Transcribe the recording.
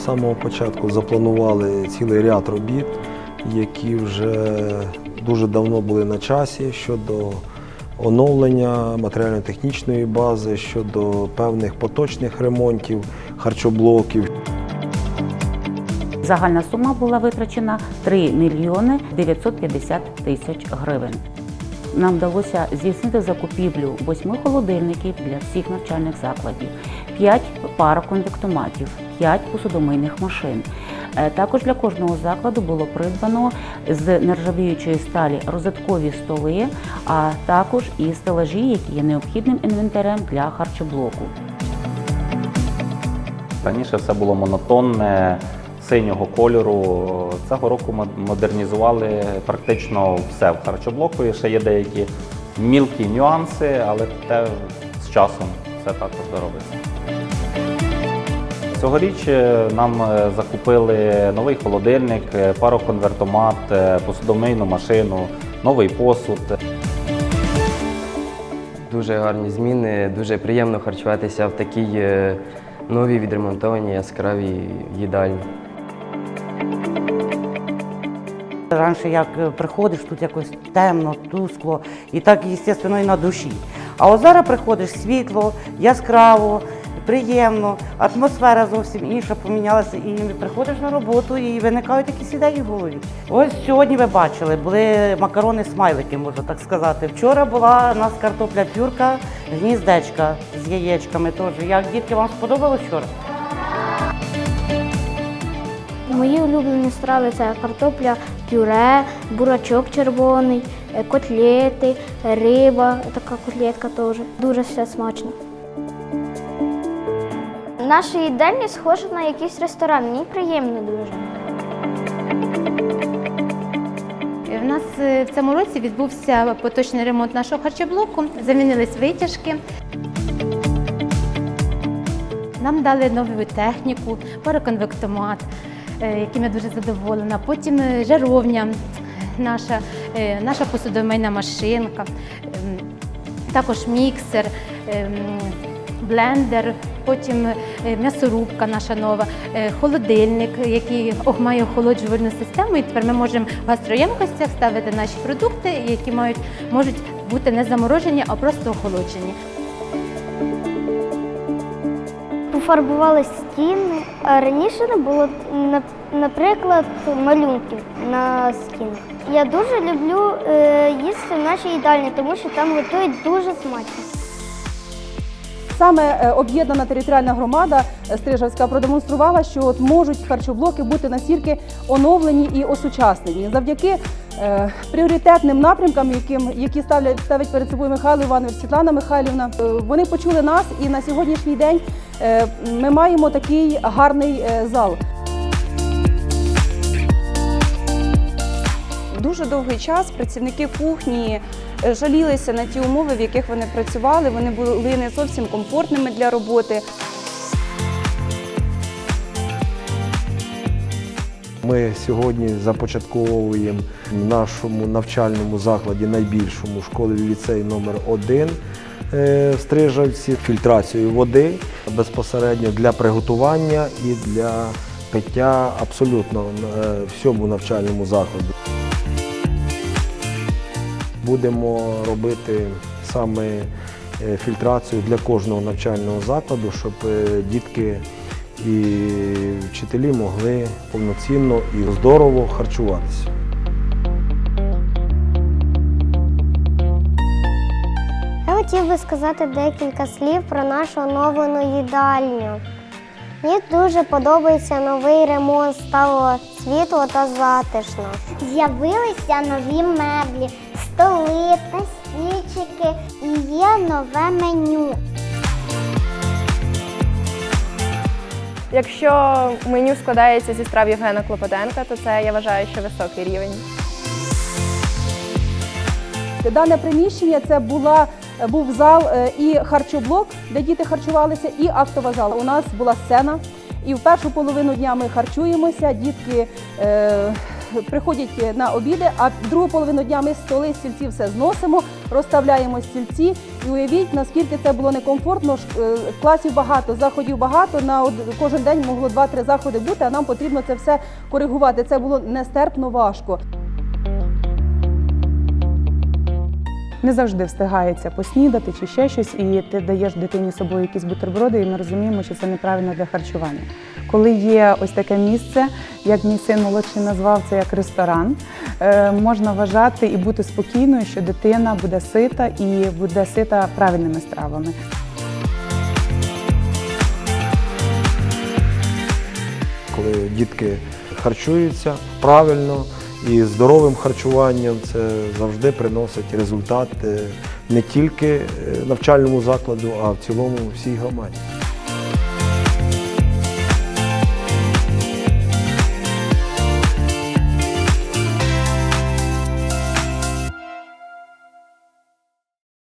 самого початку запланували цілий ряд робіт, які вже дуже давно були на часі щодо оновлення матеріально-технічної бази, щодо певних поточних ремонтів харчоблоків. Загальна сума була витрачена 3 мільйони 950 тисяч гривень. Нам вдалося здійснити закупівлю 8 холодильників для всіх навчальних закладів, 5 пароконвектоматів, 5 посудомийних машин. Також для кожного закладу було придбано з нержавіючої сталі розеткові столи, а також і стелажі, які є необхідним інвентарем для харчоблоку. Раніше все було монотонне, синього кольору. Цього року ми модернізували практично все в харчоблоку. І ще є деякі мілкі нюанси, але те з часом все також доробиться. Цьогоріч нам закупили новий холодильник, пароконвертомат, посудомийну машину, новий посуд. Дуже гарні зміни, дуже приємно харчуватися в такій новій відремонтованій яскравій їдальні. Раніше, як приходиш, тут якось темно, тускло, і так, звісно, і на душі. А от зараз приходиш світло, яскраво, приємно, атмосфера зовсім інша помінялася, і приходиш на роботу, і виникають якісь ідеї в голові. Ось сьогодні ви бачили, були макарони-смайлики, можна так сказати. Вчора була у нас картопля-пюрка, гніздечка з яєчками теж. Як, дітки, вам сподобалось вчора? Мої улюблені страви – це картопля, пюре, бурачок червоний, котлети, риба, така котлетка теж. Дуже все смачно. Наша їдальня схожа на якийсь ресторан, мені приємно дуже. У нас в цьому році відбувся поточний ремонт нашого харчоблоку, замінились витяжки. Нам дали нову техніку, пароконвектомат, яким я дуже задоволена. Потім жаровня, наша посудомийна машинка, також міксер, блендер, потім м'ясорубка наша нова, холодильник, який має охолоджувальну систему, і тепер ми можемо в гастроємкостях ставити наші продукти, які можуть бути не заморожені, а просто охолоджені. Пофарбували стіни, а раніше не було, наприклад, малюнків на стінах. Я дуже люблю їсти в нашій їдальні, тому що там готують дуже смачно. Саме об'єднана територіальна громада Стрижавська продемонструвала, що можуть харчоблоки бути настільки оновлені і осучаснені. Завдяки пріоритетним напрямкам, які ставить перед собою Михайло Іванович, Світлана Михайлівна, вони почули нас, і на сьогоднішній день ми маємо такий гарний зал. Дуже довгий час працівники кухні жалілися на ті умови, в яких вони працювали. Вони були не зовсім комфортними для роботи. Ми сьогодні започатковуємо в нашому навчальному закладі, найбільшому, школі-ліцей номер 1 в Стрижавці, фільтрацію води безпосередньо для приготування і для пиття абсолютно всьому навчальному закладу. Будемо робити саме фільтрацію для кожного навчального закладу, щоб дітки і вчителі могли повноцінно і здорово харчуватися. Я хотів би сказати декілька слів про нашу оновлену їдальню. Мені дуже подобається новий ремонт, стало світло та затишно. З'явилися нові меблі, столи та стільчики і є нове меню. Якщо меню складається зі страв Євгена Клопотенка, то це, я вважаю, що високий рівень. Дане приміщення – це був зал і харчоблок, де діти харчувалися, і актова зала. У нас була сцена, і в першу половину дня ми харчуємося, дітки приходять на обіди, а другу половину дня ми столи, стільці все зносимо, розставляємо стільці. І уявіть, наскільки це було некомфортно. Класів багато, заходів багато, кожен день могло 2-3 заходи бути, а нам потрібно це все коригувати. Це було нестерпно важко. Не завжди встигається поснідати чи ще щось, і ти даєш дитині з собою якісь бутерброди, і ми розуміємо, що це неправильно для харчування. Коли є ось таке місце, як мій син молодший назвав це як ресторан, можна вважати і бути спокійною, що дитина буде сита і буде сита правильними стравами. Коли дітки харчуються правильно і здоровим харчуванням, це завжди приносить результат не тільки навчальному закладу, а в цілому всій громаді.